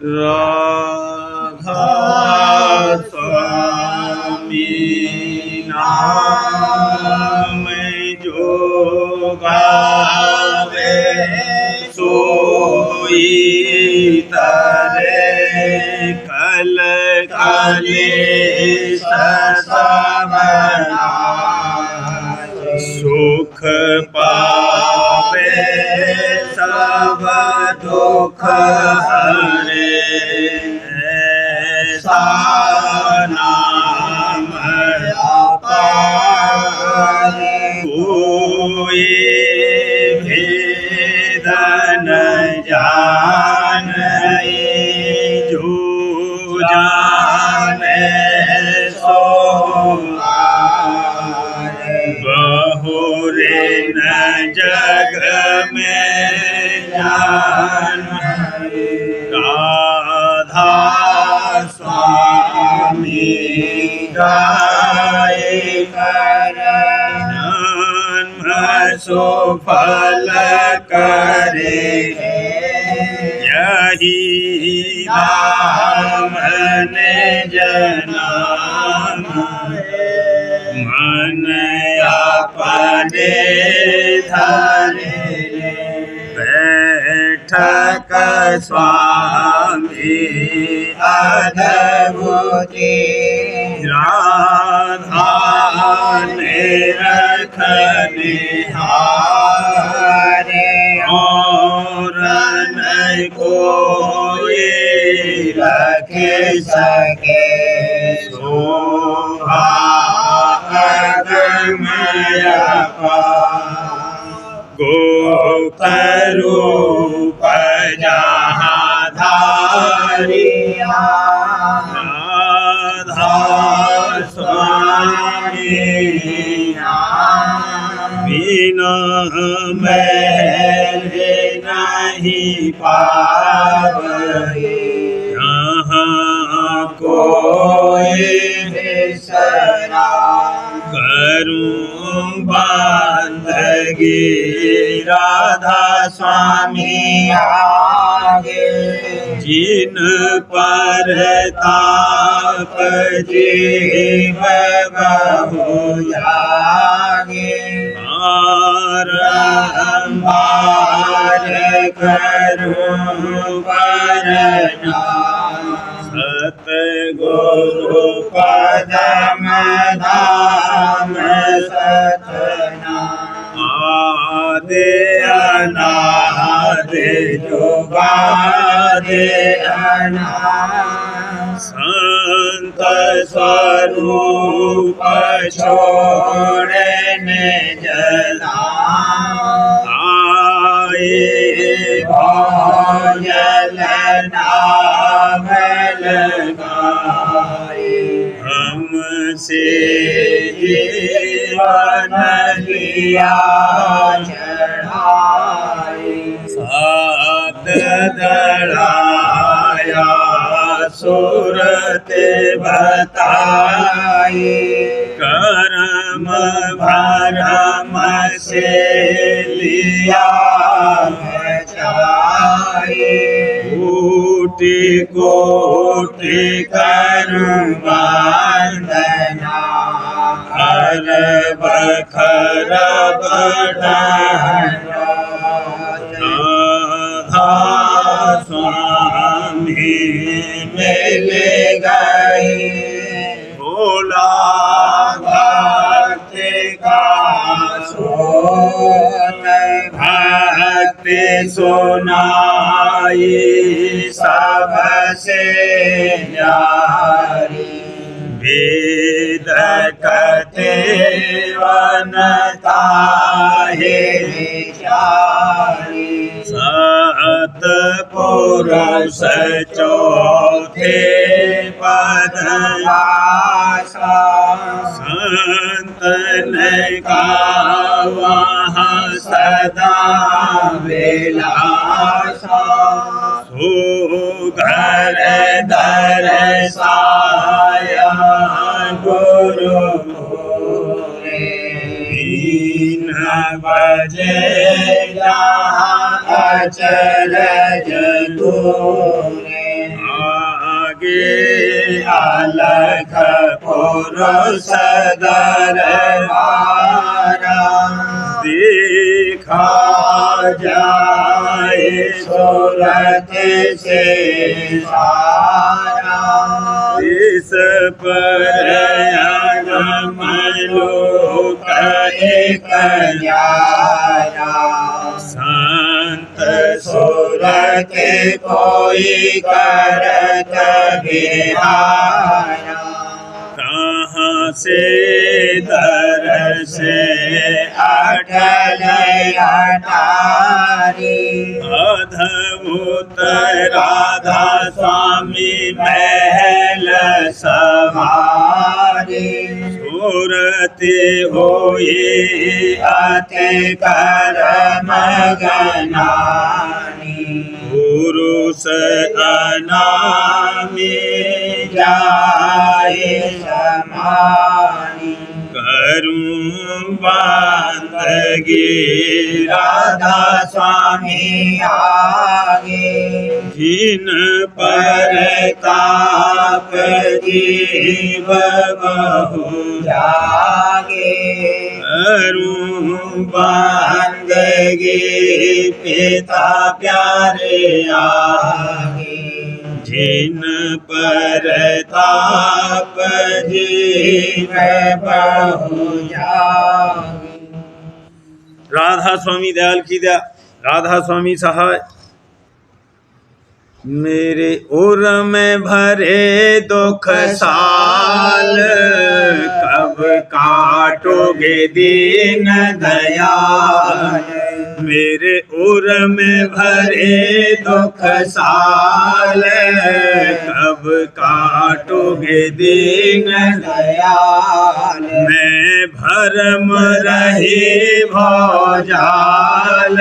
राधा स्वामी नाम जो गावे सोई तरे कल कलेश समना सुख पावे सब दुख हरे ऐसा नाम अपार कोई भेद न जाने जो जाने सो बहुरे न जग में जान राधा स्वामी गाय कर जन्म सुफल करे यही नाम ने जनाम मन अपने धरे बैठक स्वामी अद्भुति राधा ने रखने हारे और नहीं कोई रखे सके शोभा गोप रूप जहाँ धारिया राधा स्वामी बिना मेरे नहीं पावे यहाँ कोई बिसरा करूं बंदगी राधा स्वामी आगे जिन पर ताप जीव बहु जागे बारंबार करूं वरना सतगुरु पदम धाम सतना आदि अनादि जुगादि अनादि संत स्वरूप छोड़ने जला आए भजल नाम लगाए हमसे जीवन लिया चढ़ाए सात दड़ाया सूरत बताई कर्म भरम से लिया बचाए कोटि कोटि करूं वंदना हर बखर बढ़ाना राधा स्वामी मिल गए भोला भक्ति का सोत भक्ति सुनाई सबसे न्यारी वेद कथे वनता है विचारी सत पुरुष चौथे पद आशा संतन का वहाँ सदा विलासा सो घर दरसाया गुरु तीन बजे जहाँ अचरज तूने लागे अलख पुरुष दरबारा देखा जाए सूरत से सारा इस पर अगम लोक एक न्यारा संत सूरत कोई करत बिहारा कहाँ से दर से अटल अटारी अद्भुत राधा स्वामी महल सवारी सूरत होई अति करम गनानी पुरुष अनामी जाए समानी करूं बंदगी राधा स्वामी आगे जिन पर ताप जीव बहु जागे करूं बंदगी पिता प्यारे आगे जिन पर ताप जीव बहु जागे। राधा स्वामी दयाल की दया, राधा स्वामी सहाय। मेरे उर में भरे दुख साल कब काटोगे दीन दयाल मेरे उर में भरे दुख साल कब काटोगे दीन दयाल मैं भरम रही भौजाल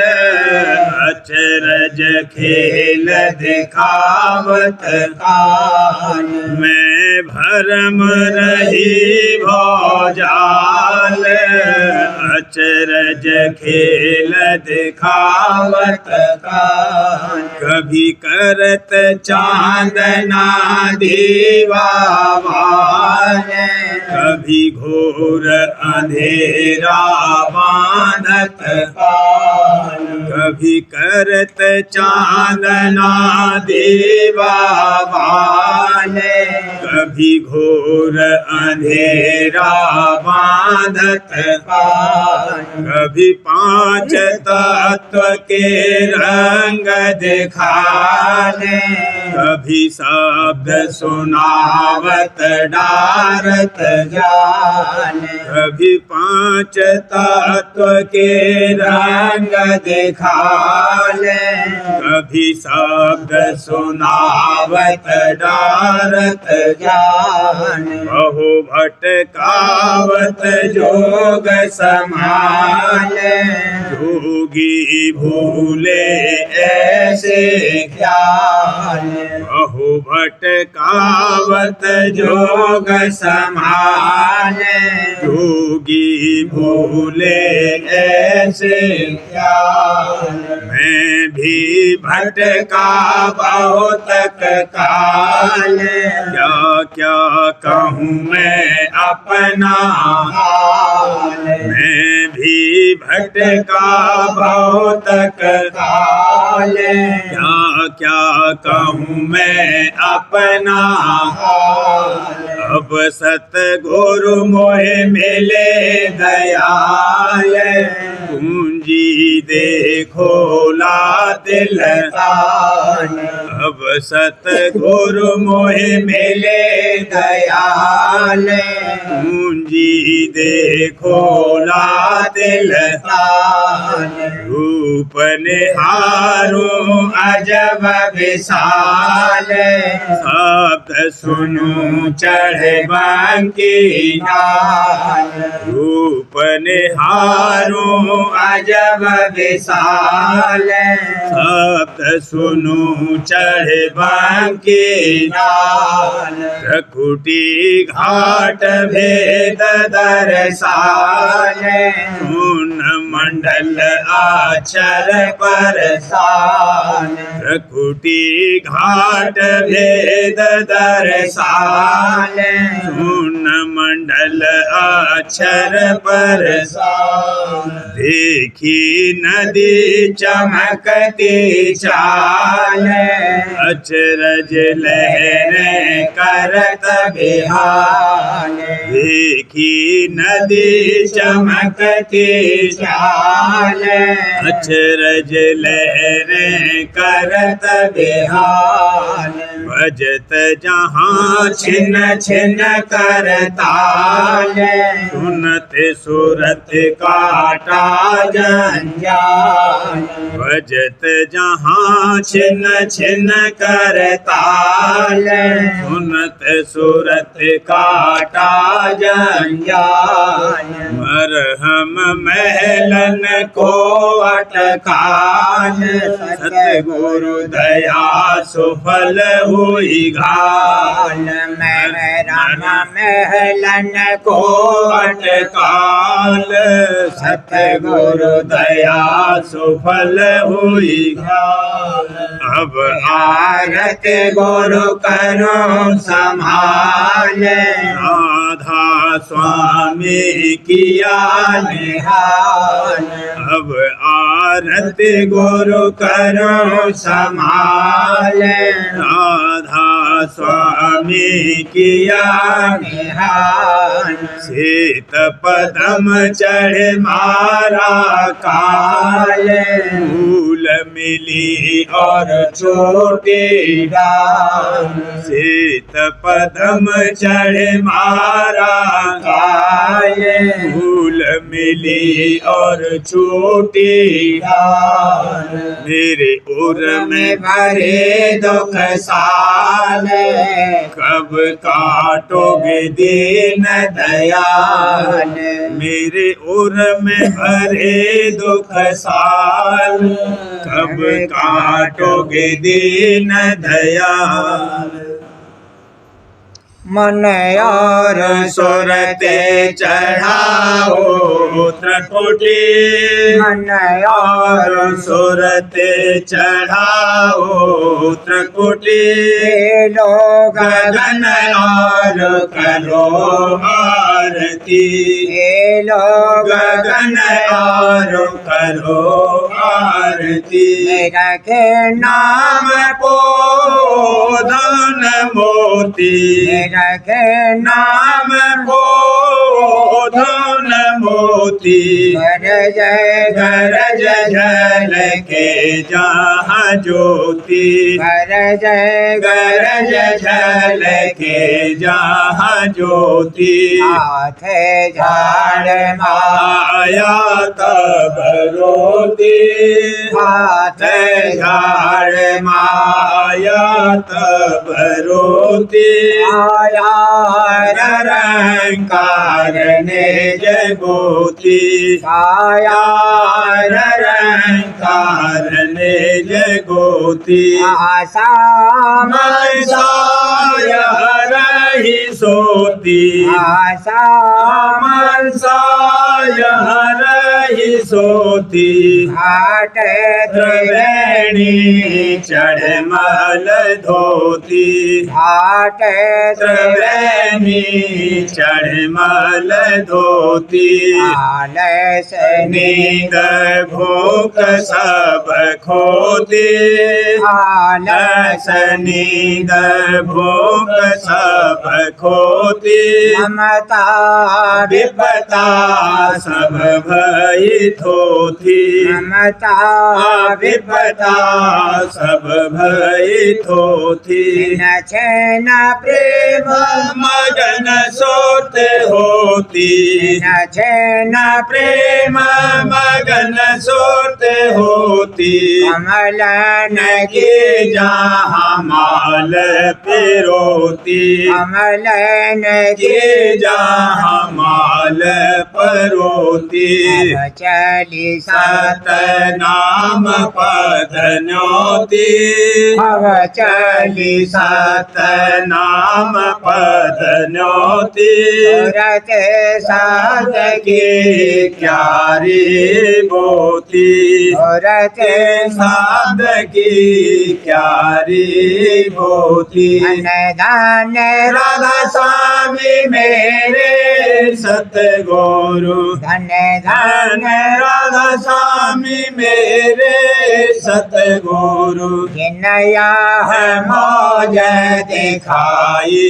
अचरज खेल दिखावत काल मैं भरम रही भौजाल अचरज खेल दिखावत काल कभी करत चांदना दीवावान कभी घोर अंधेरा बांधत काल कभी करत चांदना दीवावान कभी घोर अंधेरा बांधत काल कभी पांच तत्व के रंग दिखाने कभी शब्द सुनावत डारत जाने कभी पांच तत्व के रंग दिखाने कभी शब्द सुनावत डारत जाने बहु भटकावत जोग समाने जोगी भूले ऐसे ख्याल बहु भटकावत जोग समाने जोगी भूले ऐसे ख्याल मैं भी भटका बहुत काल क्या क्या कहूँ मैं अपना हाल मैं भी भटका बहुत काल क्या क्या कहूँ मैं अपना हाल अब सतगुरु मोहे मिले दयाल पूंजी देखो ला दिल तान अब सतगुरु मोहे मिले दयाल पूंजी देखो ला दिल तान रूप निहारो अजब विशाल शब्द सुनो चढ़े बांकी नाल रूप निहारो अजब विशाल शब्द सुनो चढ़े बांकी नाल प्रकुटी घाट भेद दर्शाल सुन मंडल आचल नर परसान। प्रकुटी घाट भेद दर्शान सुन मंडल अक्षर परसान। देखी नदी चमकती चाल अचरज लहरें करत बिहान। देखी नदी चमकती चाल अचरज लहरें करत बिहान। बजत जहाँ छिन छिन कर ताल सुनत सुरत काटा जंजाल। बजत जहाँ छिन छिन कर ताल सुनत सुरत काटा जंजाल। मरहम महलन को अटकाल सतगुरु दया सुफल हुई घाल। महरम महलन को अटकाल सतगुरु दया सुफल हुई घाल। अब आरत गुरु करो संभाल राधा स्वामी किया निहाल। अब आरत गुरु करो संभाल राधा स्वामी किया निहाल। शीत पदम चढ़ मारा काल फूल मिली और छोटी डाल। शीत पदम चढ़ मारा काल फूल मिली और छोटी डाल। मेरे उर में भरे दुख साल कब काटोगे दीन दयाल। मेरे उर में भरे दुख साल कब काटोगे दीन दयाल। मन और सुरते चढ़ाओ त्रिकुटी मन और सुरते चढ़ाओ त्रिकुटी। लोग गगन और करो आरती लोग गगन और करो आरती। रखे नाम को धन मोती रखे नाम को धन मोती। गरज गरज झल के जहाँ ज्योति गरज गरज झल के जहाँ ज्योति। हाथ झाड़ आया तब रोती हाथ झाड़ माया तब रोती। आया निरंकार ने जगोती आया निरंकार ने जगोती। आशा मनसाय रही सोती आशा मनसाय रही सोती। घाट त्रिवेणी चढ़ मल धोती घाट त्रिवेणी चढ़ मल धोती। आलस नींद भूख सब खोती आलस नींद भूख सब खोती। ममता विपता सब भई थोती ममता विपता सब भई थोती। न चैन प्रेम मगन सोते होती न चैन प्रेम मगन सोते होती। कमलन के जहाँ माल पिरो होती कमलन के जहाँ माल परोती अब चली सतनाम पद न्योती अब चली सतनाम पद न्योती सूरत साध की क्यारी बोती सूरत साध की क्यारी बोती अन्नदान राधा स्वामी मेरे सतगुरु धन धन राधा स्वामी मेरे सतगुरु जिनया है मौज दिखाई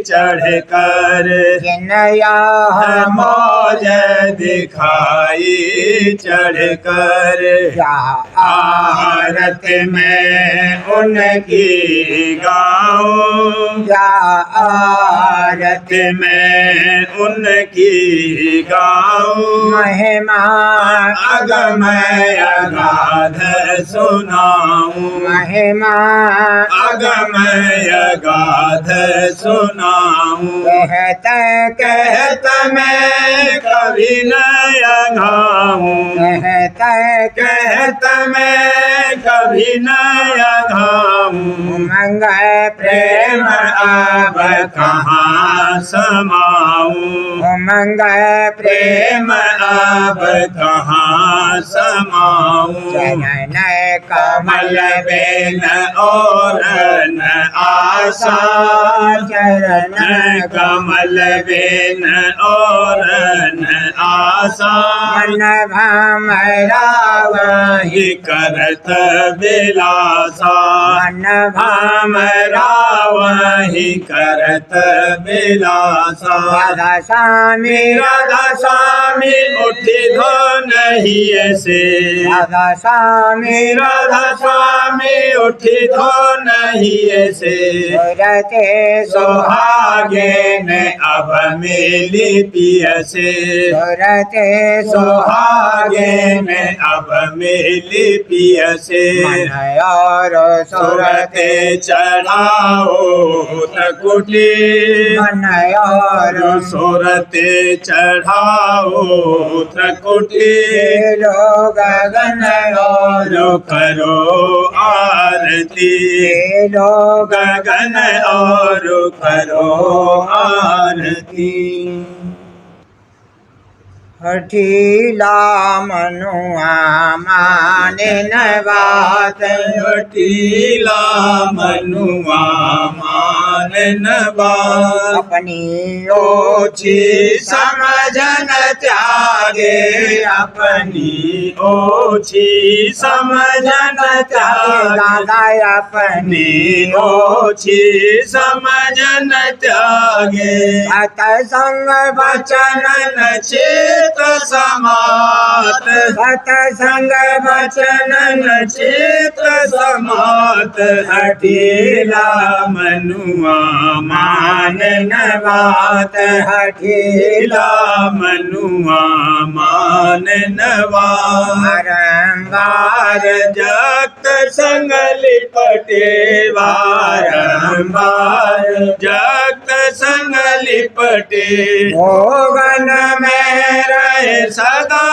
चढ़ कर जिनया है मौज दिखाई चढ़ कर आरत में उनकी गाऊं आरत में उनकी गाऊं महिमा अगमय अगाध सुनाऊं महिमा अगमय अगाध सुनाऊं कहत कहत मैं कभी न अघाऊं कहत कहत मैं कभी न अघाऊं मंगल प्रेम अब कहाँ समाऊं मंगल प्रेम अब कहाँ समाऊं चरण कमल बेन और न आशा चरण कमल बेन और न आशा मन भमरा वही करत बिलासा मन हमरा वही करत बिलासा राधा स्वामी राधा स्वामी उठी धो नहीं ऐसे राधा स्वामी राधा स्वामी उठी धो नहीं ऐसे सूरत सुहागे ने अब मिली पियसे सूरत सुहागे ने अब मिली पियसे मन और सूरत सूरते चढ़ाओ तकुटी मन और सूरते चढ़ाओ त्रकुटी लोग गगन और जो करो आरती लोग गगन और करो आरती हठीला मनुआ माने न बात टीला मनुआ मान न बात अपनी ओछी समझन त्यागे अपनी ओछी समझन त्यागे दादा अपनी अपनी ओछी समझन त्यागे सत संग वचन न चेत समात सत संग वचन न चेत समात हठीला मनुआ मान न बात हठीला मनुआ मान न बात बार जगत संग लिपटे बारंबार जगत संग लिपटे भोगन में रहे सदा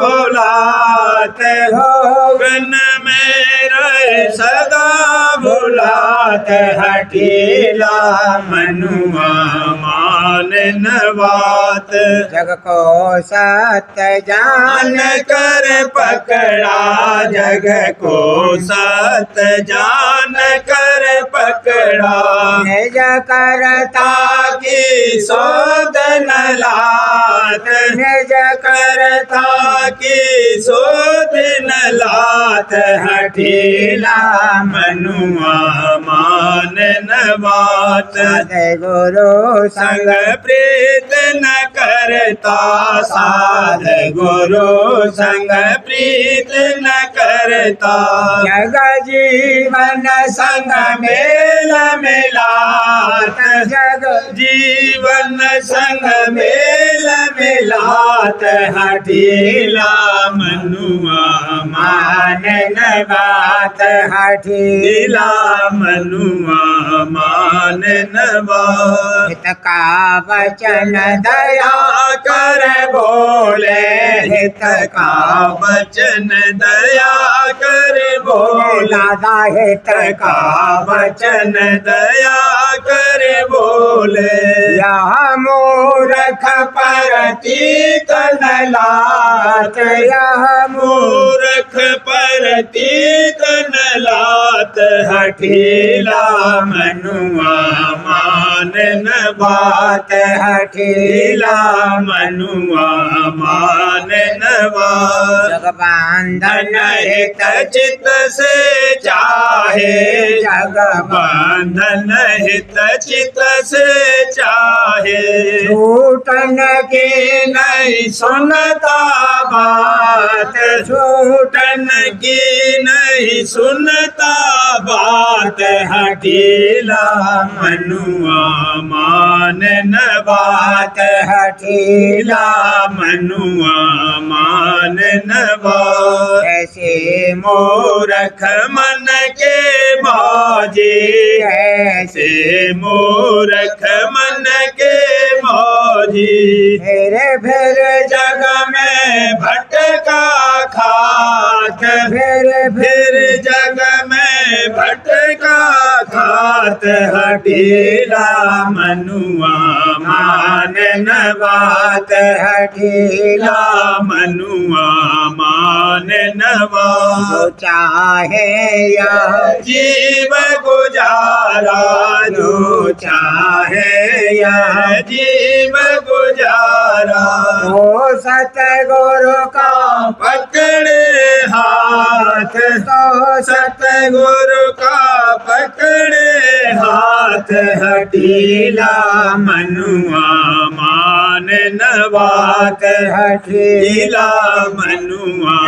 भुलात भोगन में रहे सदा भुलात हठीला मनुआ मान न बात जग को सत्य जान जान कर पकड़ा जग को सत जान कर पकड़ा निज करता की शोध न लात निज करता की शोध न लात हठीला मनुआ मान न बात गुरु संग प्रीत न करता साध गुरु संग प्रीत न करता जग जीवन संग मेल मिलात जग जीवन संग मेल मिलात हठीला मनुआ मान न बात हठी हठीला मनुआ मान नवा हित का वचन दया कर बोले हित का वचन दया कर बोले दादा हित का वचन दया कर बोले यह मूर्ख प्रतीत न लात यह मूर्ख प्रतीत न लात हठीला मनुआ मान न बात हठीला मनुआ मान न बात जग बांधन हित चित से चाहे जग बंधन हित चित से चाहे छूटन के नहीं सुनता बात छूटन की नहीं सुनता बात हठीला मनुआ मान न बात हठीला मनुआ मान न बात ऐसे मूर्ख मन के मौजी ऐसे ऐसे मूर्ख मन के मौजी फिर फिर जग में भटका खात फिर फिर जग में भटका खात हठीला मनुआ मान न बात हठीला मनुआ मान न जो बात चाहे यह जीव गुजारा जो चाहे यह जीव गुजारा तो सतगुरु का पकड़े हाथ तो सतगुरु का पकड़े हाथ हठीला मनुआ मान न बात हठीला मनुआ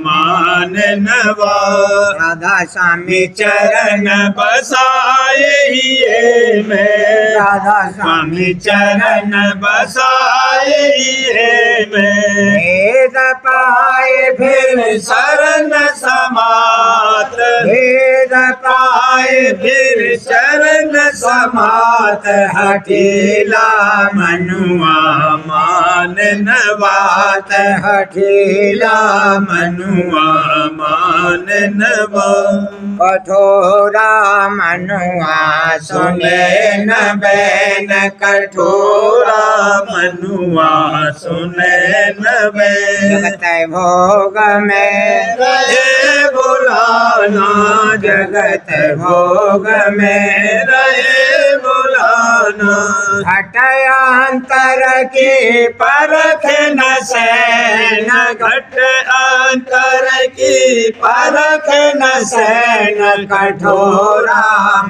मान न बात राधा स्वामी चरण बसाए हिये में राधा स्वामी स्वामी चरण बसाए हिये में भेद पाए फिर शरण समात भेद पाए फिर शरण समात हठीला मनुआ मान न बात हठीला मनुआ मान न बात कठोरा मनुआ सुने न बैन कठोरा मनुआ सुने न बैन जगत भोग में रहे बुलाना जगत भोग में रहे बुलाना घटयांतर की परख न सैन घट अंतर की परख न सैन कठोरा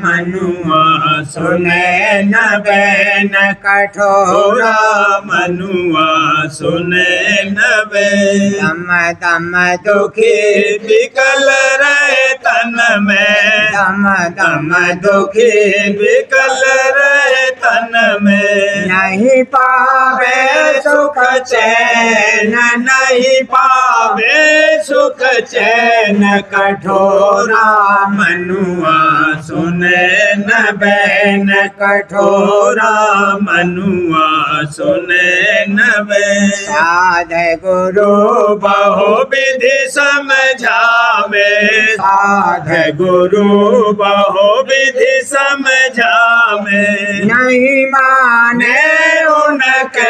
मनुआ सुने न बैन कठोरा मनुआ सुने न बैन दम दम दुखी विकल रहे तन में दम दम दुखी विकल रहे तन में नहीं पावे सुख चैन नहीं पावे सुख चैन कठोरा मनुआ सुने न बैन कठोरा मनुआ सुने न बैन साध गुरु बहु विधि समझावे साध गुरु बहु विधि समझावे नहीं माने उनके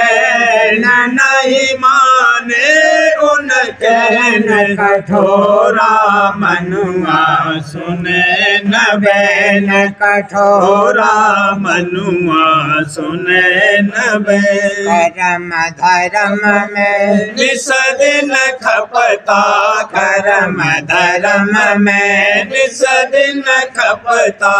नहीं माने उनके न कठोरा मनुआ सुने न बैन कठोरा मनुआ सुने न बैन कर्म धर्म में निस दिन खपता कर्म धर्म में निस दिन खपता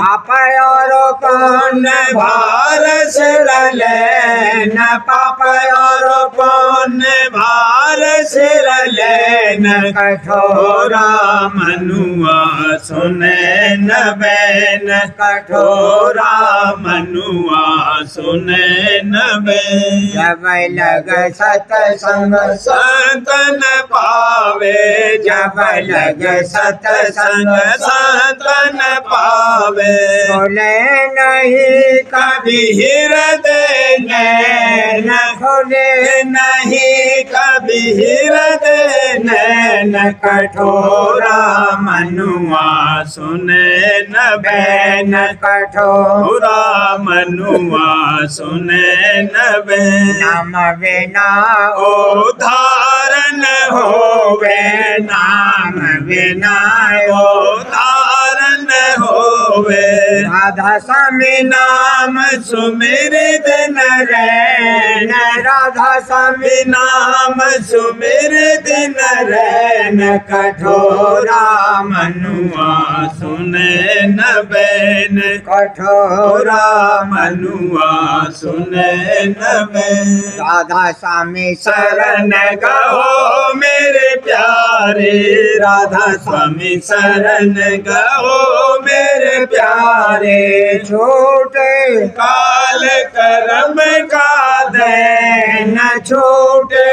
पाप और पुण्य भार सिर ले न पाप और पुण्य भार सिर चले न कठोरा मनुआ सुने न बैन कठोरा मनुआ सुने न बैन जब लग सत्संग संतन पावे जब लग सत्संग संतन पावे बोले नहीं कभी हृदय नैन खोले नहीं कभी हृदय नैन कठोरा मनुआ सुने न बैन कठोरा मनुआ सुने न बैन नाम बिना ओ धारण होवे नाम बिना ओ धारण होवे राधा स्वामी नाम सुमिरित न रैन राधा स्वामी नाम सुमिरित न रैन कठोरा मनुआ सुने न बैन कठोरा मनुआ सुने न बैन राधा स्वामी शरण गहो मेरे प्यारे राधा स्वामी शरण गहो मेरे प्यारे छोटे काल कर्म का दैन छोटे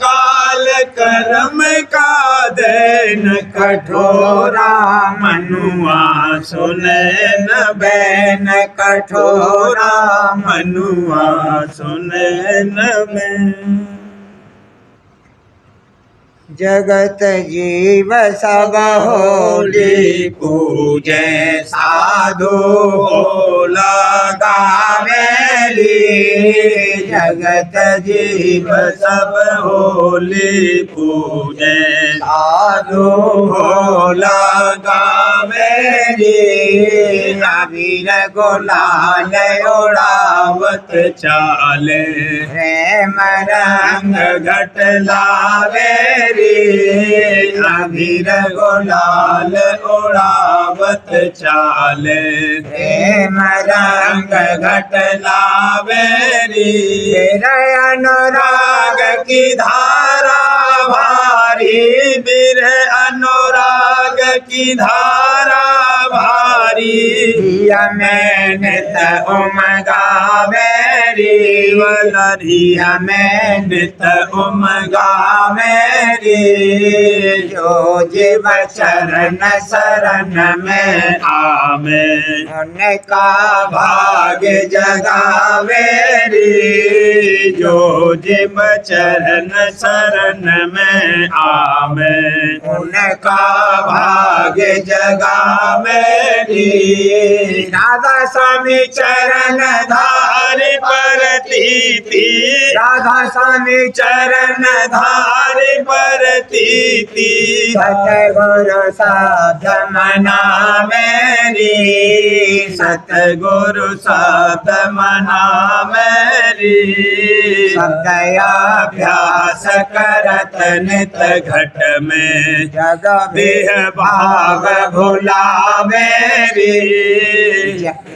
काल कर्म का दैन कठोरा मनुआ सुने न बैन कठोरा मनुआ सुने न बैन जगत जीव सब होली पूजे साधु लगावेली जगत जीव सब होली पूजे साधु लगावेली अबीर गुलाल उड़ावत चाले प्रेम रंग घट लावेरी अबीर गुलाल उड़ावत चाले प्रेम रंग घट लावेरी अनुराग की धारा भारी बीर अनुराग की धारा भारी में नित उमगावेरी वलरिया में नित उमगावेरी जो जीव चरण शरण में आवे उनका भाग्य जगावेरी जो जीव चरण शरण में आवे उनका भाग्य जगावेरी राधा स्वामी चरण धारि परतीति राधा स्वामी चरण धारि परतीति सतगुरु साध मना मेरी सतगुरु साध मना मेरी शब्दयाभ्यास करत नित घट में जग देह भाव भुला मेरी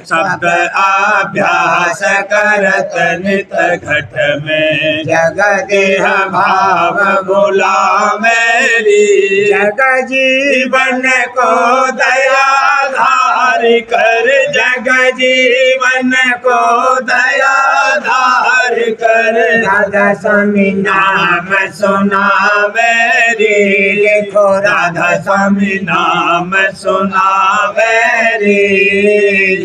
शब्द अभ्यास करत नित घट में जग देह भाव भुला मेरी जग जीवन को दया धारि कर जग जीवन को दया धारि कर राधा स्वामी नाम सुना मेरी लिखो राधा स्वामी नाम सुना मेरी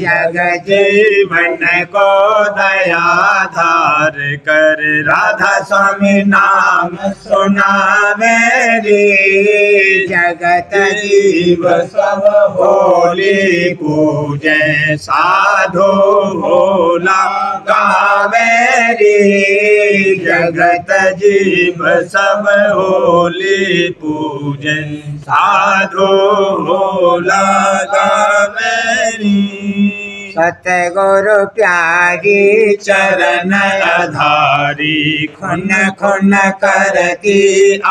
जग जीवन को दया धार कर राधा स्वामी नाम सुना मेरी जगत जीव सब होली पूजे साधु होला गावेरी जगत जीव सब होली पूजे साधु होला गावेरी सतगुरु प्यारी चरण आधारी खुन खुन करती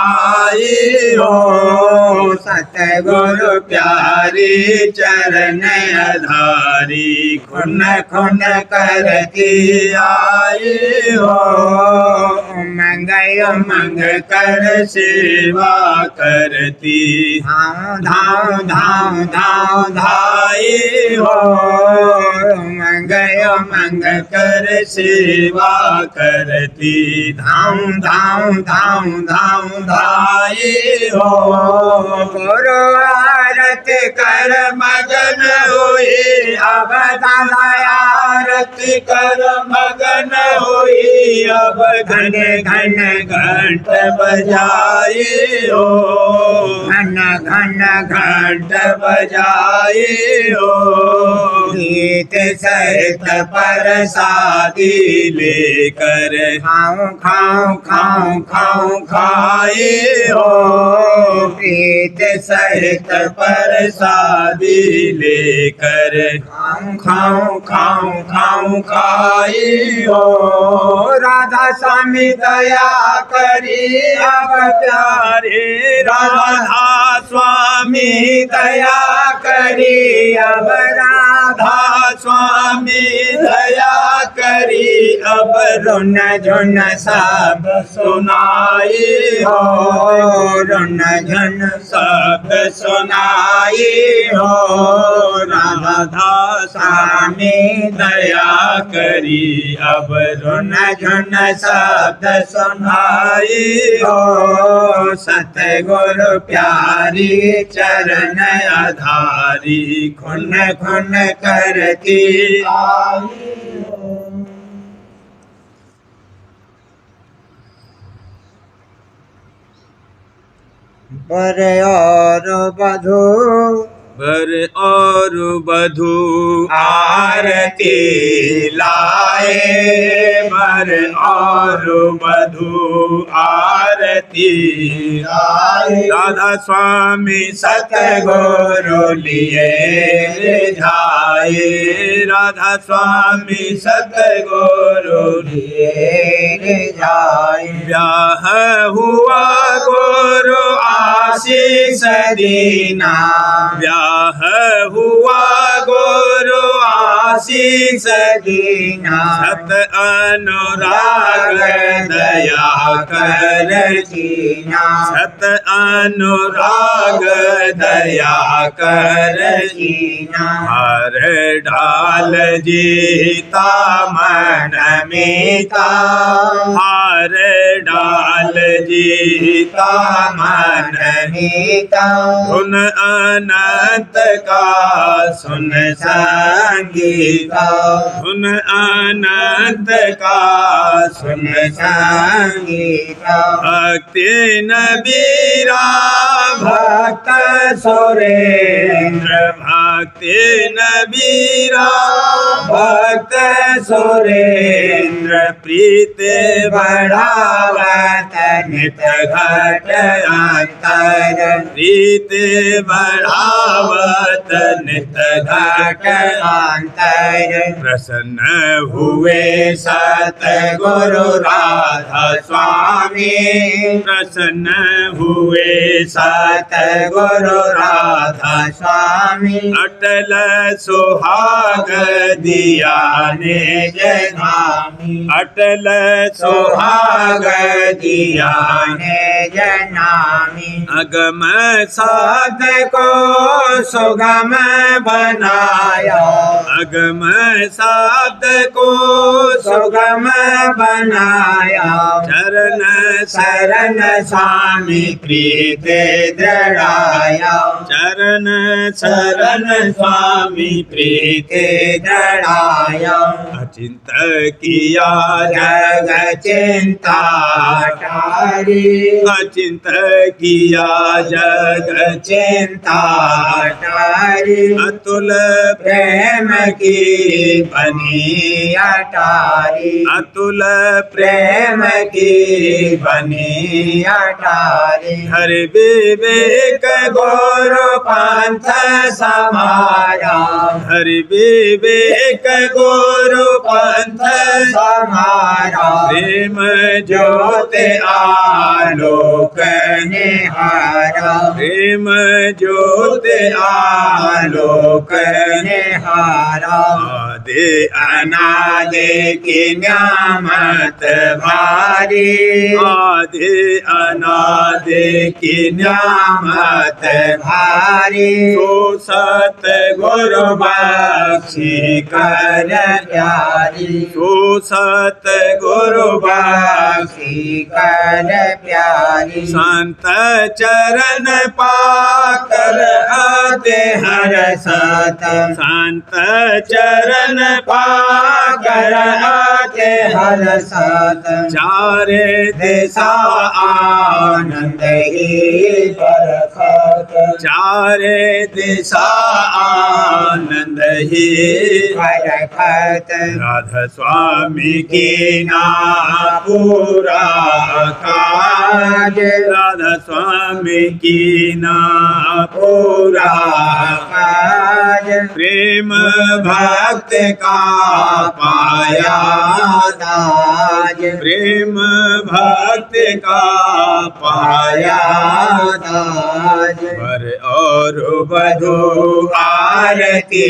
आई हो सतगुरु प्यारी चरण आधारी खुन खुन करती आई हो गय मंग कर सेवा करती धाम धाम धाम धाम धाई हो गय मंग कर सेवा करती धाम धाम धाम धाम धाई हो गुरु आरती कर मगन हुई अब दादा आरती कर मगन हुई अब घन घन घंट बजाए हो घन घन घंट बजाए हो गीत सहित प्रसादी लेकर खाऊं खाऊं खाऊं खाऊं खाए हो गीत सहित प्रसादी लेकर खाऊं खाऊं खाऊं खाऊं खाए हो राधा स्वामी दया करी अब प्यारे राधा स्वामी दया करी अब राधा स्वामी दया करी अब रुन झुन सब सुनाई हो रुन झुन सब सुनाई हो राधा स्वामी दया करी अब रुन झुन शब्द सुनाई हो सतगुरु प्यारी चरण आधारी खुन खुन करती आई हो। वर और बधू वर और बधू आरती लाए वर और बधू आरती लाए राधा स्वामी सतगुरु लिए जाए राधा स्वामी सतगुरु लिए जाए ब्याह हुआ गुरु आशीष दीना ब्याह हुआ गुरु आशीष दीना सत अनुराग दया कर जीना सत अनुराग दया कर जीना हर डाल जीता मन मीता हर डाल जीता मन मीता धुन अनंत का सुन संगीता धुन अनंत का सुन संगीता भक्ति नबीरा भक्त सुरेंद्र भक्ति नबीरा भक्त सुरेंद्र प्रीत बढ़ावत नित घट अंतर प्रीत बढ़ावत नित घट अंतर प्रसन्न हुए सतगुरु राधा स्वामी प्रसन्न हुए सतगुरु राधा स्वामी अटल सुहाग दिया निज धामी अटल सुहाग दिया निज नामी अगम साध को सुगम बनाया अगम साध को सुगम बनाया चरण शरण स्वामी प्रीत दृढ़ाया चरण शरण स्वामी प्रीत दृढ़ाया अचिंत किया जग चिंता टारी अचिंत किया जग चिंता टारी अतुल प्रेम की बनी अटारी अतुल प्रेम की बनी अटारी हर विवेक गुरु पंथ समारा हर विवेक गुरु पंथ समारा प्रेम ज्योत आलोक निहारा हारा प्रेम ज्योत आलोक निहारा आदि अनादि की न्यामत भारी आदि अनादि की न्यामत भारी सो सत गुरु बख्शी कर प्यारी सो सत गुरु बख्शी कर प्यारी संत चरण पाकर आते हर सत संत चरण पाकर आते हर सत चारे दिशा आनंद ही बरखत चारे दिशा आनंद ही बरखत राधा स्वामी की ना पूरा काज राधा स्वामी की ना पूरा काज प्रेम भक्त का पाया दाज प्रेम भक्त का पाया दाज वर और वधु आरती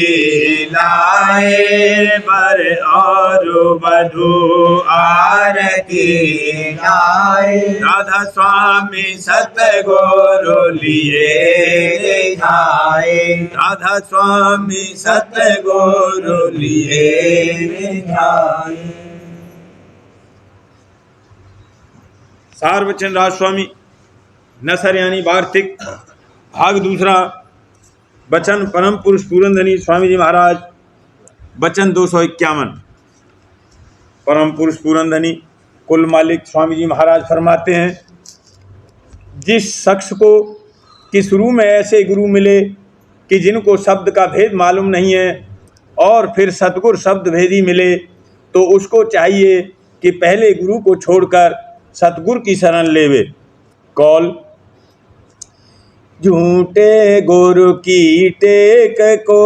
लाए वर और वधु आरती लाए राधा स्वामी सतगुरु लिए जाए राधा स्वामी सतगुरु लिए जाए। सार वचन राज स्वामी नसर यानी वार्तिक भाग दूसरा। वचन परम पुरुष पूरनधनी स्वामी जी महाराज। वचन 251। परम पुरुष पूरनधनी कुल मालिक स्वामी जी महाराज फरमाते हैं, जिस शख्स को कि शुरू में ऐसे गुरु मिले कि जिनको शब्द का भेद मालूम नहीं है और फिर सतगुरु शब्द भेदी मिले, तो उसको चाहिए कि पहले गुरु को छोड़कर सतगुरु की शरण लेवे। कौल झूठे गुरु की टेक को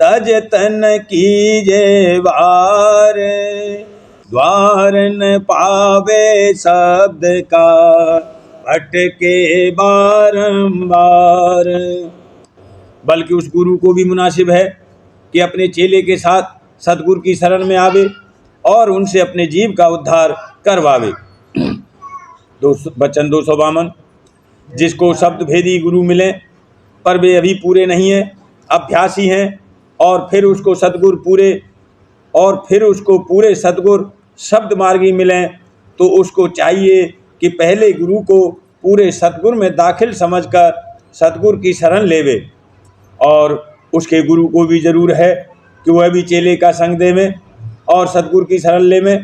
तज तन कीजे वार, द्वार न पावे शब्द का भटके बारंबार। बल्कि उस गुरु को भी मुनासिब है कि अपने चेले के साथ सतगुरु की शरण में आवे और उनसे अपने जीव का उद्धार करवावे। वचन 252। जिसको शब्द भेदी गुरु मिले पर वे अभी पूरे नहीं हैं, अभ्यासी हैं, और फिर उसको पूरे सतगुरु शब्द मार्गी मिलें, तो उसको चाहिए कि पहले गुरु को पूरे सतगुरु में दाखिल समझकर सतगुरु की शरण लेवे। और उसके गुरु को भी ज़रूर है कि वह भी चेले का संग देवे और सतगुरु की शरण लेवे।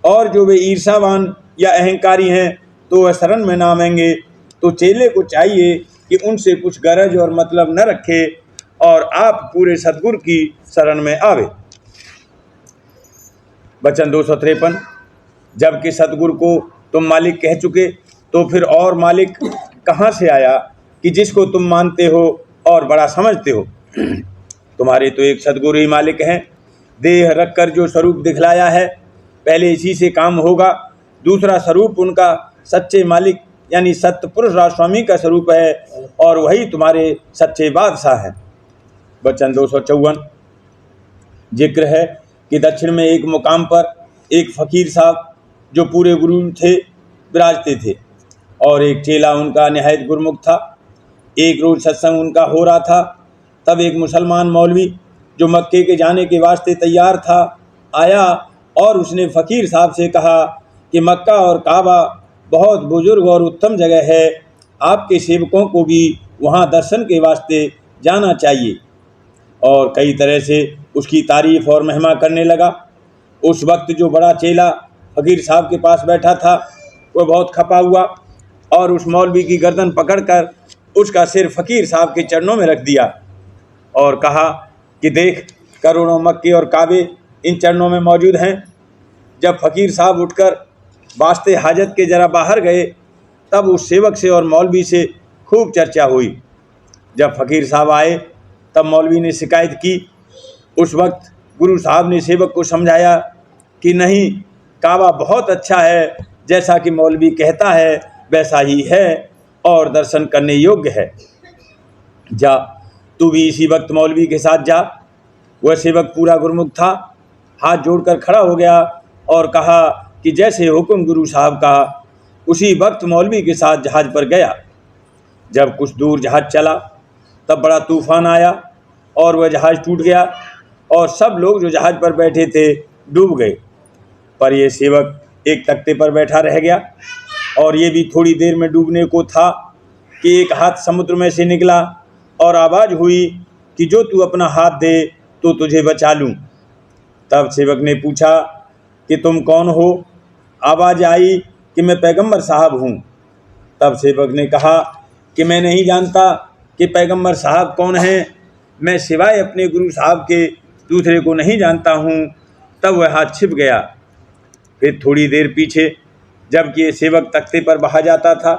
और जो वे ईर्षावान या अहंकारी हैं तो वह शरण में ना आवेंगे। तो चेले को चाहिए कि उनसे कुछ गरज और मतलब न रखे और आप पूरे सतगुरु की शरण में आवे। वचन 253। जबकि सतगुरु को तुम मालिक कह चुके, तो फिर और मालिक कहाँ से आया कि जिसको तुम मानते हो और बड़ा समझते हो। तुम्हारे तो एक सतगुरु ही मालिक हैं। देह रखकर जो स्वरूप दिखलाया है, पहले इसी से काम होगा। दूसरा स्वरूप उनका सच्चे मालिक यानी सत्य पुरुष राज स्वामी का स्वरूप है और वही तुम्हारे सच्चे बादशाह हैं। वचन 254। जिक्र है कि दक्षिण में एक मुकाम पर एक फ़कीर साहब जो पूरे गुरु थे विराजते थे और एक चेला उनका निहायत गुरमुख था। एक रोज़ सत्संग उनका हो रहा था, तब एक मुसलमान मौलवी जो मक्के के जाने के वास्ते तैयार था आया और उसने फ़कीर साहब से कहा कि मक्का और काबा बहुत बुजुर्ग और उत्तम जगह है, आपके सेवकों को भी वहाँ दर्शन के वास्ते जाना चाहिए। और कई तरह से उसकी तारीफ़ और महिमा करने लगा। उस वक्त जो बड़ा चेला फ़कीर साहब के पास बैठा था वह बहुत खपा हुआ और उस मौलवी की गर्दन पकड़कर उसका सिर फ़कीर साहब के चरणों में रख दिया और कहा कि देख, करोड़ों मक्के और काबे इन चरणों में मौजूद हैं। जब फ़कीर साहब उठकर वास्ते हाजत के ज़रा बाहर गए, तब उस सेवक से और मौलवी से खूब चर्चा हुई। जब फ़कीर साहब आए तब मौलवी ने शिकायत की। उस वक्त गुरु साहब ने सेवक को समझाया कि नहीं, काबा बहुत अच्छा है, जैसा कि मौलवी कहता है वैसा ही है, और दर्शन करने योग्य है। जा, तू भी इसी वक्त मौलवी के साथ जा। वह सेवक पूरा गुरमुख था, हाथ जोड़कर खड़ा हो गया और कहा कि जैसे हुक्म गुरु साहब का। उसी वक्त मौलवी के साथ जहाज पर गया। जब कुछ दूर जहाज चला तब बड़ा तूफान आया और वह जहाज टूट गया और सब लोग जो जहाज पर बैठे थे डूब गए। पर यह सेवक एक तख्ते पर बैठा रह गया और ये भी थोड़ी देर में डूबने को था कि एक हाथ समुद्र में से निकला और आवाज़ हुई कि जो तू अपना हाथ दे तो तुझे बचा लूँ। तब सेवक ने पूछा कि तुम कौन हो? आवाज़ आई कि मैं पैगंबर साहब हूँ। तब सेवक ने कहा कि मैं नहीं जानता कि पैगंबर साहब कौन हैं, मैं सिवाय अपने गुरु साहब के दूसरे को नहीं जानता हूँ। तब वह हाथ छिप गया। फिर थोड़ी देर पीछे जबकि ये सेवक तख्ते पर बहा जाता था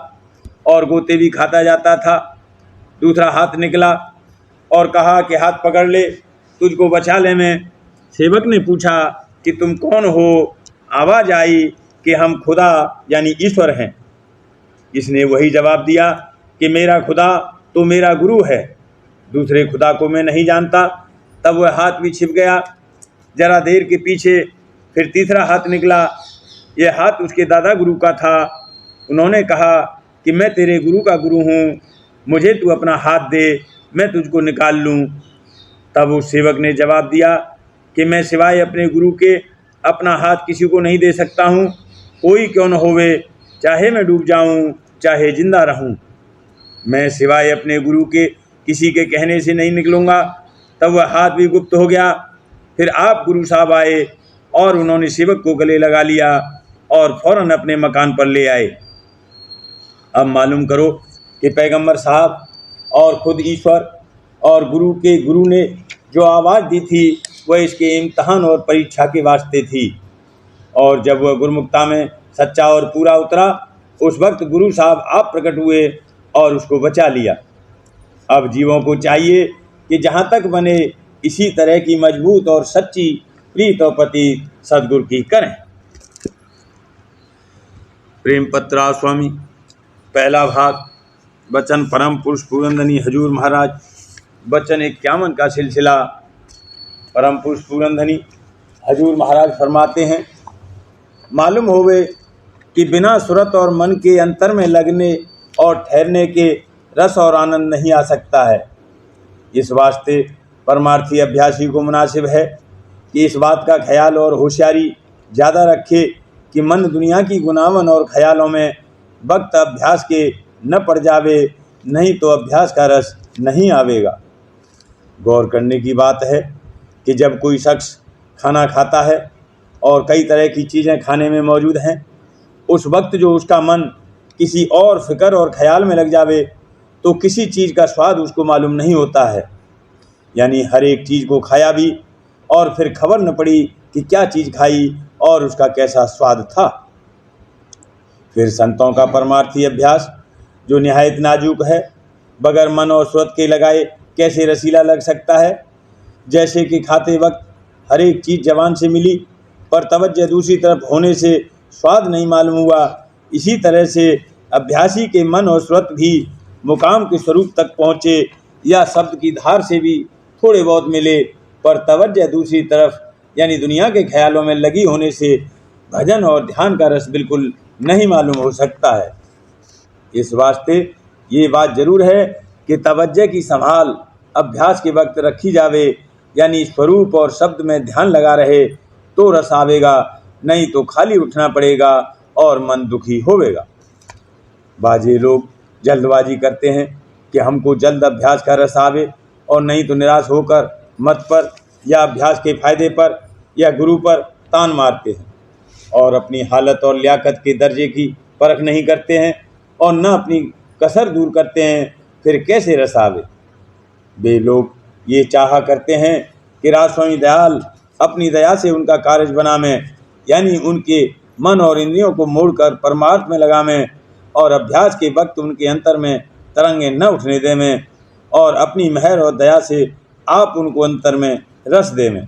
और गोते भी खाता जाता था, दूसरा हाथ निकला और कहा कि हाथ पकड़ ले, तुझको बचा ले मैं। सेवक ने पूछा कि तुम कौन हो? आवाज़ आई कि हम खुदा यानी ईश्वर हैं। इसने वही जवाब दिया कि मेरा खुदा तो मेरा गुरु है, दूसरे खुदा को मैं नहीं जानता। तब वह हाथ भी छिप गया। जरा देर के पीछे फिर तीसरा हाथ निकला। यह हाथ उसके दादा गुरु का था। उन्होंने कहा कि मैं तेरे गुरु का गुरु हूँ, मुझे तू अपना हाथ दे, मैं तुझको निकाल लूँ। तब उस सेवक ने जवाब दिया कि मैं सिवाय अपने गुरु के अपना हाथ किसी को नहीं दे सकता हूँ, कोई क्यों न होवे, चाहे मैं डूब जाऊँ चाहे जिंदा रहूँ, मैं सिवाय अपने गुरु के किसी के कहने से नहीं निकलूँगा। तब वह हाथ भी गुप्त हो गया। फिर आप गुरु साहब आए और उन्होंने सेवक को गले लगा लिया और फौरन अपने मकान पर ले आए। अब मालूम करो कि पैगंबर साहब और खुद ईश्वर और गुरु के गुरु ने जो आवाज़ दी थी वह इसके इम्तहान और परीक्षा के वास्ते थी। और जब वह गुरुमुखता में सच्चा और पूरा उतरा, उस वक्त गुरु साहब आप प्रकट हुए और उसको बचा लिया। अब जीवों को चाहिए कि जहाँ तक बने इसी तरह की मजबूत और सच्ची प्रीत और प्रति सद्गुरु की करें। प्रेम पत्रा स्वामी, पहला भाग, वचन परम पुरुष पुरंदनी हजूर महाराज। वचन 51 का सिलसिला। परम पुरुष पुरंदनी हजूर महाराज फरमाते हैं, मालूम होवे कि बिना सुरत और मन के अंतर में लगने और ठहरने के रस और आनंद नहीं आ सकता है। इस वास्ते परमार्थी अभ्यासी को मुनासिब है कि इस बात का ख्याल और होशियारी ज़्यादा रखे कि मन दुनिया की गुनावन और ख्यालों में वक्त अभ्यास के न पड़ जावे, नहीं तो अभ्यास का रस नहीं आवेगा। गौर करने की बात है कि जब कोई शख्स खाना खाता है और कई तरह की चीज़ें खाने में मौजूद हैं, उस वक्त जो उसका मन किसी और फिक्र और ख्याल में लग जावे तो किसी चीज़ का स्वाद उसको मालूम नहीं होता है। यानी हर एक चीज़ को खाया भी और फिर खबर न पड़ी कि क्या चीज़ खाई और उसका कैसा स्वाद था। फिर संतों का परमार्थी अभ्यास जो निहायत नाजुक है, बगैर मन और सुरत के लगाए कैसे रसीला लग सकता है। जैसे कि खाते वक्त हर एक चीज़ जबान से मिली पर तवज्जो दूसरी तरफ होने से स्वाद नहीं मालूम हुआ, इसी तरह से अभ्यासी के मन और सुरत भी मुकाम के स्वरूप तक पहुँचे या शब्द की धार से भी थोड़े बहुत मिले पर तवज्जो दूसरी तरफ यानी दुनिया के ख्यालों में लगी होने से भजन और ध्यान का रस बिल्कुल नहीं मालूम हो सकता है। इस वास्ते ये बात जरूर है कि तवज्जो की संभाल अभ्यास के वक्त रखी जावे, यानी स्वरूप और शब्द में ध्यान लगा रहे तो रस आवेगा, नहीं तो खाली उठना पड़ेगा और मन दुखी होवेगा। बाजे लोग जल्दबाजी करते हैं कि हमको जल्द अभ्यास का रस आवे और नहीं तो निराश होकर मत पर या अभ्यास के फायदे पर या गुरु पर तान मारते हैं और अपनी हालत और लियाकत के दर्जे की परख नहीं करते हैं और न अपनी कसर दूर करते हैं, फिर कैसे रस आवे। वे लोग ये चाहा करते हैं कि राजस्वामी दयाल अपनी दया से उनका कार्य बनावें, यानी उनके मन और इंद्रियों को मोड़कर परमार्थ में लगावें और अभ्यास के वक्त उनके अंतर में तरंगे न उठने देवें और अपनी मेहर और दया से आप उनको अंतर में रस देवें।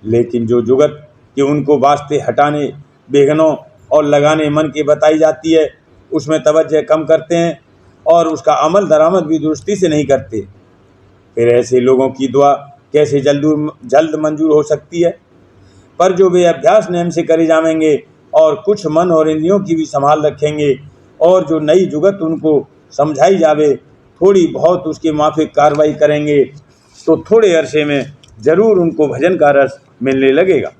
लेकिन जो जुगत कि उनको वास्ते हटाने, बेगनों और लगाने मन की बताई जाती है, उसमें तवज्जो कम करते हैं और उसका अमल दरामद भी दुरुस्ती से नहीं करते, फिर ऐसे लोगों की दुआ कैसे जल्द मंजूर हो सकती है। पर जो वे अभ्यास नियम से करे जाएंगे और कुछ मन और इंद्रियों की भी संभाल रखेंगे और जो नई जुगत उनको समझाई जावे थोड़ी बहुत उसके माफिक कार्रवाई करेंगे तो थोड़े अरसे में जरूर उनको भजन का रस मिलने लगेगा।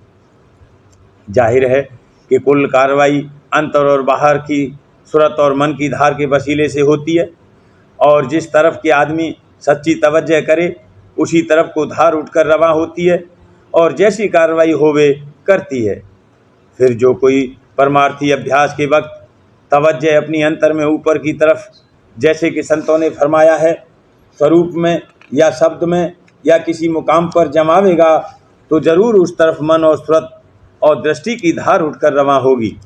जाहिर है कि कुल कार्रवाई अंतर और बाहर की सूरत और मन की धार के वसीले से होती है, और जिस तरफ के आदमी सच्ची तवज्जो करे उसी तरफ को धार उठकर रवा होती है और जैसी कार्रवाई होवे करती है। फिर जो कोई परमार्थी अभ्यास के वक्त तवज्जो अपनी अंतर में ऊपर की तरफ, जैसे कि संतों ने फरमाया है, स्वरूप में या शब्द में या किसी मुकाम पर जमावेगा तो जरूर उस तरफ मन और सूरत और दृष्टि की धार उठकर रवा होगी।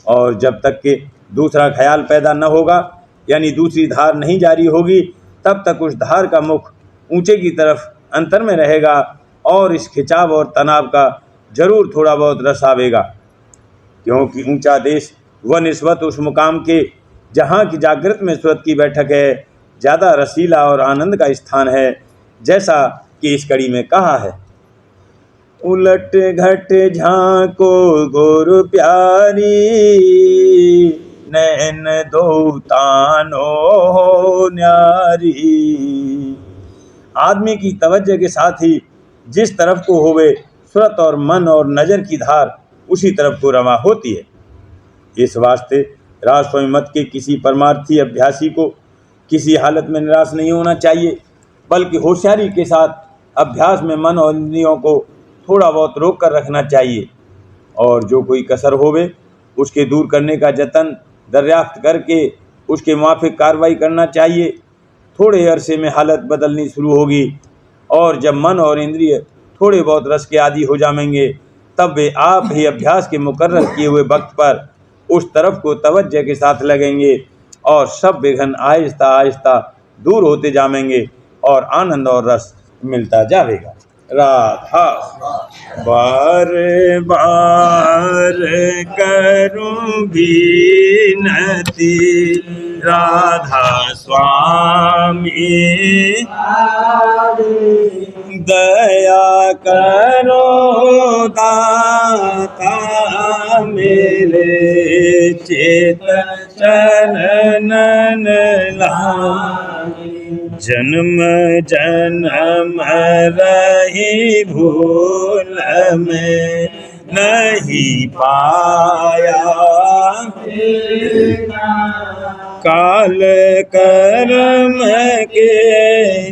और जब तक कि दूसरा ख्याल पैदा न होगा यानी दूसरी धार नहीं जारी होगी तब तक उस धार का मुख ऊंचे की तरफ अंतर में रहेगा और इस खिंचाव और तनाव का जरूर थोड़ा बहुत रस आवेगा, क्योंकि ऊंचा देश व निस्बत उस मुकाम के जहाँ की जागृत में सूरत की बैठक है ज़्यादा रसीला और आनंद का स्थान है, जैसा कि इस कड़ी में कहा है। उलट घट झांको गुरु प्यारी, नैन दो तानो हो न्यारी। आदमी की तवज्जो के साथ ही जिस तरफ को होवे सूरत और मन और नज़र की धार उसी तरफ को रवा होती है। इस वास्ते राजस्वामी मत के किसी परमार्थी अभ्यासी को किसी हालत में निराश नहीं होना चाहिए, बल्कि होशियारी के साथ अभ्यास में मन और इंद्रियों को थोड़ा बहुत रोक कर रखना चाहिए, और जो कोई कसर होवे उसके दूर करने का जतन दरियाफ्त करके उसके मुआफिक कार्रवाई करना चाहिए। थोड़े अरसे में हालत बदलनी शुरू होगी और जब मन और इंद्रिय थोड़े बहुत रस के आदी हो जाएंगे तब वे आप ही अभ्यास के मुकर्रर किए हुए वक्त पर उस तरफ को तवज्जो के साथ लगेंगे और सब विघ्न आहिस्ता आहिस्ता दूर होते जाएंगे और आनंद और रस मिलता जाएगा। राधा बार बार करूं विनती, राधा स्वामी दया करो दाता मेरे, चेत चरणन लागे। जन्म जन्म रही भूल में नहीं पाया, काल कर्म के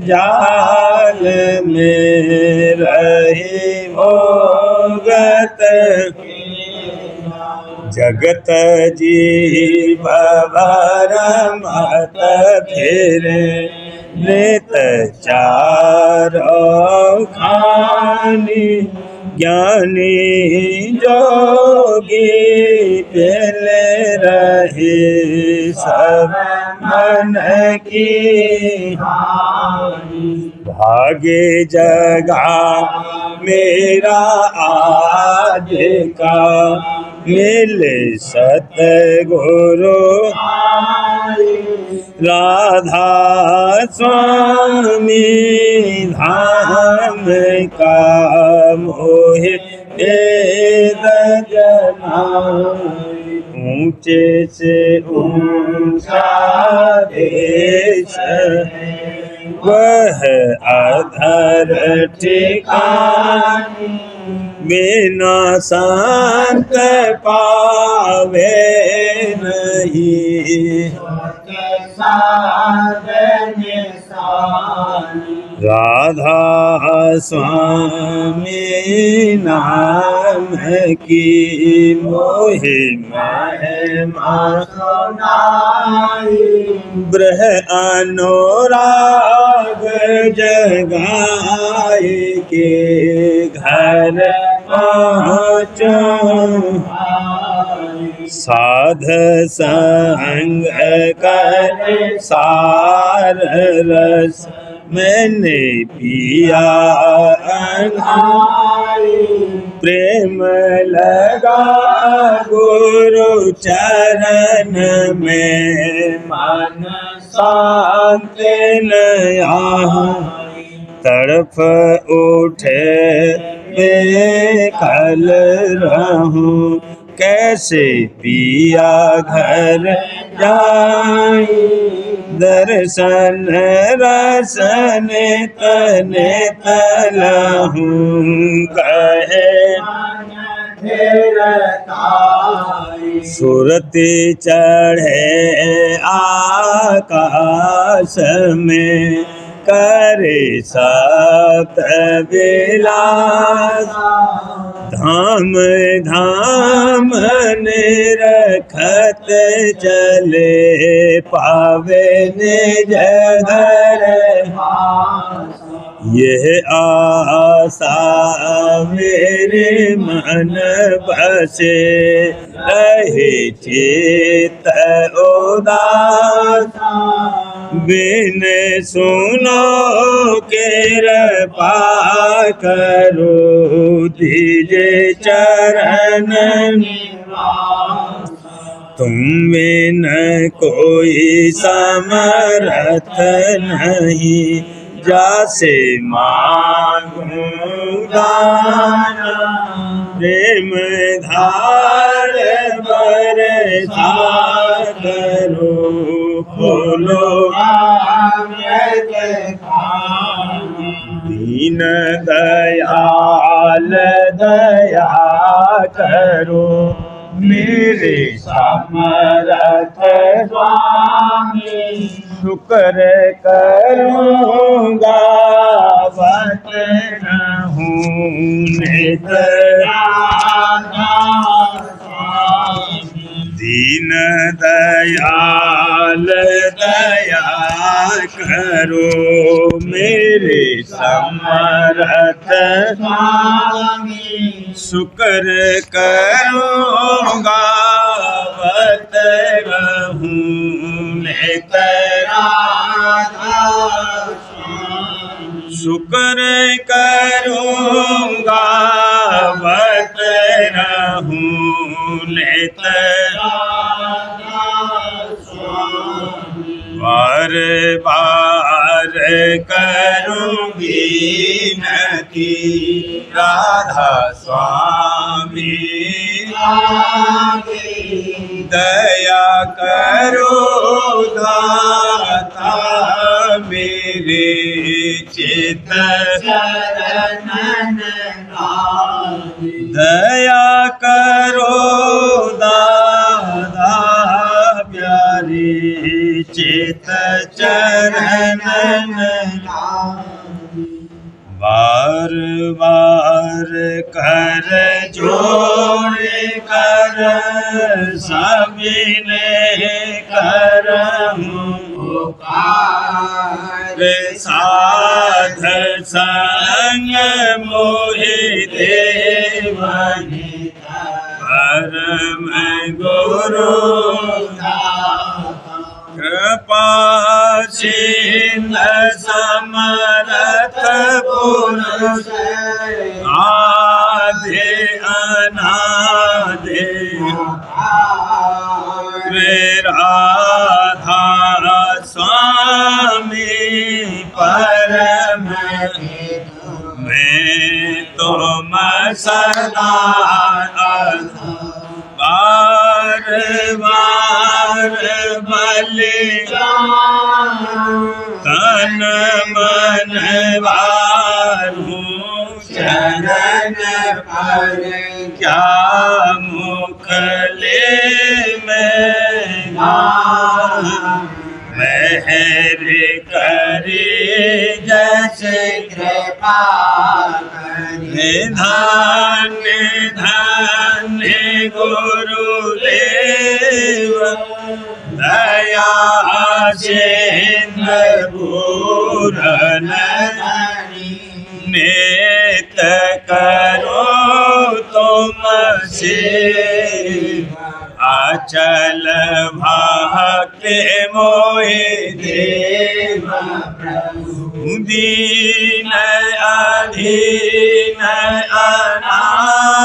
जाल में रही भोगत, जगत जीव भरमत फिरे, नित चारों खानी, ज्ञानी जोगी पहले रहे सब मन की हानि। भागे जगा मेरा आज का, मिले सतगुरु राधा स्वामी धाम का, मोहे वेद जनाए। ऊंचे से ऊंचा देश है वह अधर ठिकानी, बिना शांत पावे नहीं, राधा स्वामी नाम की मोहि महिमा सुनाई, ब्रह अनुराग जगाए के घर पहुँचो, साध संग कर सार रस मैंने पिया अनाई, प्रेम लगा गुरु चरण में, मन शांत न आए। तड़फ उठे बेकल रहूं, कैसे पिया घर जाई। दर्शन रसन तन तलहूं, कहे सुरति चढ़े आकाश में, करे सप्त विलास। धाम धाम निरखत चले, पावे निज घर। यह आशा मेरे मन बसे, रहे चित्त उदास। बिन सुनो कृपा करो, दीजे चरण निवास। तुम बिन कोई समर्थ नहीं, जासे मांगूं दान। प्रेम धार बरसा करो, खोलो अमृत खान। दीन दयाल दया करो, मेरे समर्थ स्वामी। शुक्र करूँगा बत रहूं नित। दीन दयाल दया करो, मेरे समर्थ स्वामी। शुक्र करूँगा बत रहूं नित। शुक्र करूँगा बत रहूं नित। बार बार करूँगी नती, राधा स्वामी। दया करो दाता मेरे चित। दया करो दादा प्यारे चित चरण। बार बार कर जोड़ कर सबिने करहूं पुकार। साध संग मोहि देवनि परम गुरु। कृपा सिंध समरथ पुरुष आदि अनादि। राधा स्वामी परम मैं तुम सदा। बार बार बलि तन मन वारूं चरण पर। क्या मुख ले मैं मेहर करे जैसे कृपा करे। धन्य धन्य गुरुदेव दया सिंधु पूरन। नेत करो तुम से अचल भक्ति मोहि देव प्रभु। दीन अधीन अनाथ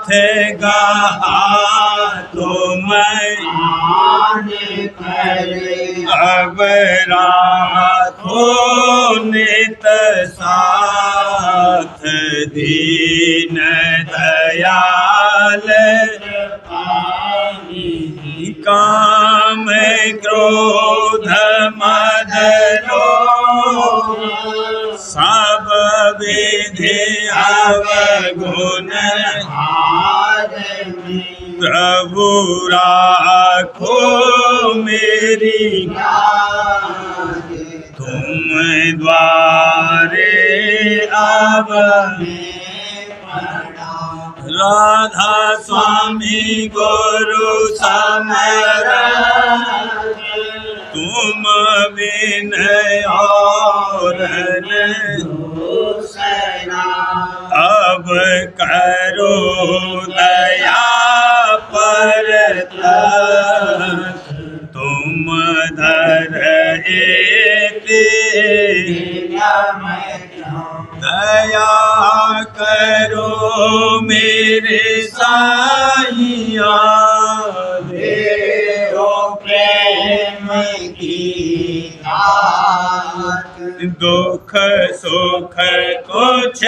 हाथ गहा तुम अब राखो नित साथ दीन दयाल काम क्रोध मद लोभ सब विधि अवगुण प्रभु राखो मेरी तुम द्वारे अब राधा स्वामी गुरु समरण तुम विनय और अब करो दया पर तुम धर दया करो मेरे साईया देओ प्रेम की दात दुख सुख कुछ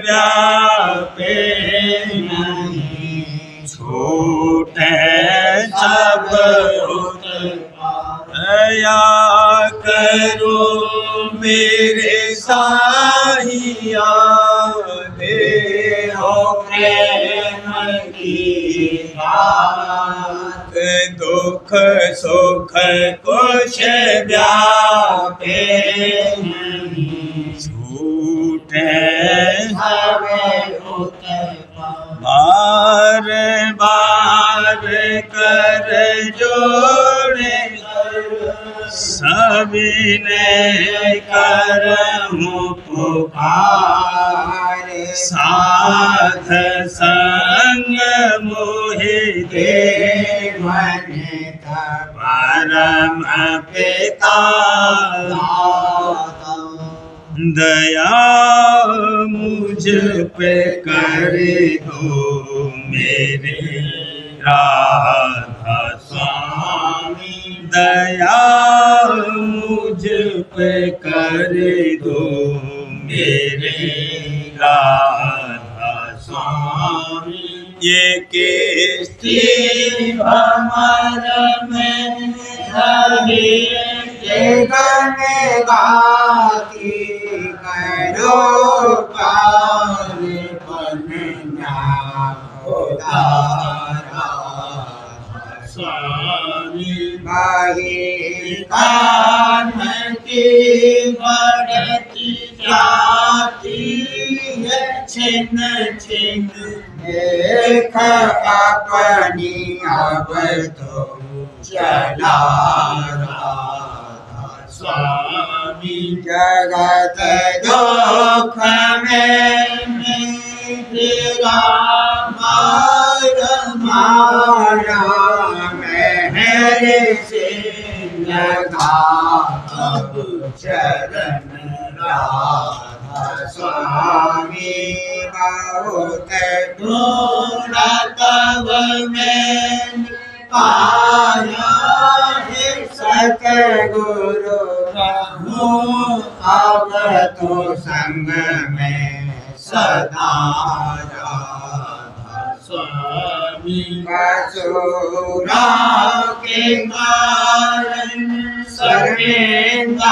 व्यापे नहीं छूटे सब दया करो मेरे साईया देओ प्रेम की बात दुख सुख कुछ व्यापे नहीं छूटे बार बार कर जोड़े सविनय करहूँ पुकार साध संग मोहि दे परम पिता दया मुझ पे कर दो मेरे राधा स्वामी दया मुझ पे कर दो मेरे राधा स्वामी ये किस्ती भमर में हरि गने गाती करो पार पन्ना उदारा स्वामी बाही कान की बढ़ती जाती है छिन छिन देख अपनी अब तो चला स्वामी जगत दुख में मेरा मारा मेरे से लगा अब चरण राधा स्वामी बहुत ढूंढा तब में पाया है सतगुरु कहूँ अब तो संग में सदा राधा स्वामी कसुरा के कारण सर्वेंद्र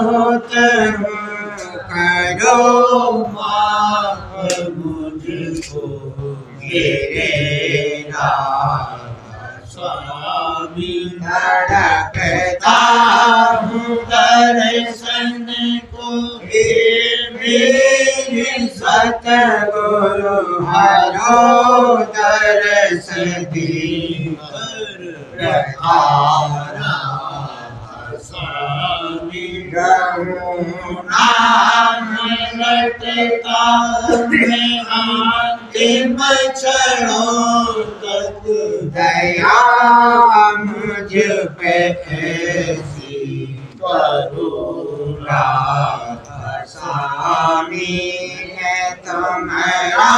होत हूँ करो माफ मुझको मेरे स्वामी धड़कता हूँ दर्शन को मेरे सतगुरु हरो दर्श स्वामी नाम लटका में अंतिम क्षणों तक दया मुझ पे ऐसी करुणा स्वामी है तुम्हारा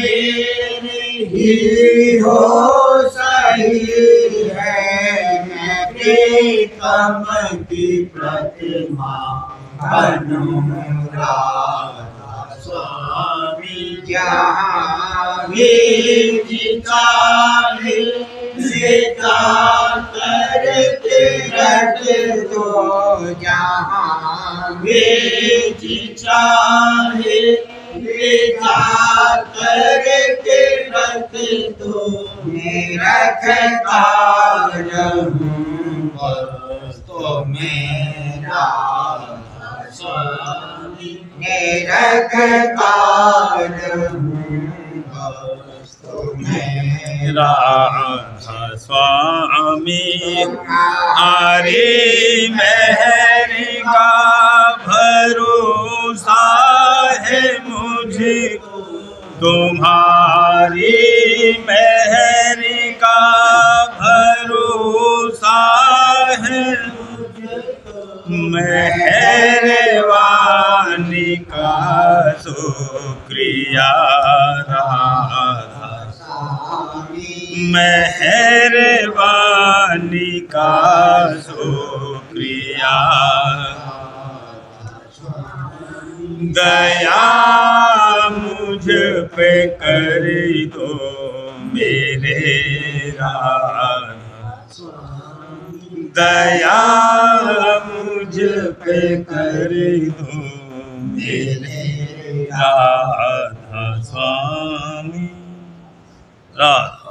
मेरे ही हो सही है, मैं प्रीतम की प्रतिमा बनूं राधा स्वामी। जहाँ भी चाहे सीता करके रख दो, जहाँ भी चाहे सीता करके रख दो, मैं रखता रहूँगा तो मेरा स्वामी, मैं रखता रहूँगा तो मेरा राधा स्वामी। हरे मेहर का भरोसा है मुझे, तुम्हारी मेहर का भरोसा है, मेहरबानी का शुक्रिया राधा, मेहरबानी का शुक्रिया। दया मुझ पे कर दो मेरे राधा, दया मुझ पे कर दो मेरे राधा स्वामी। राधा।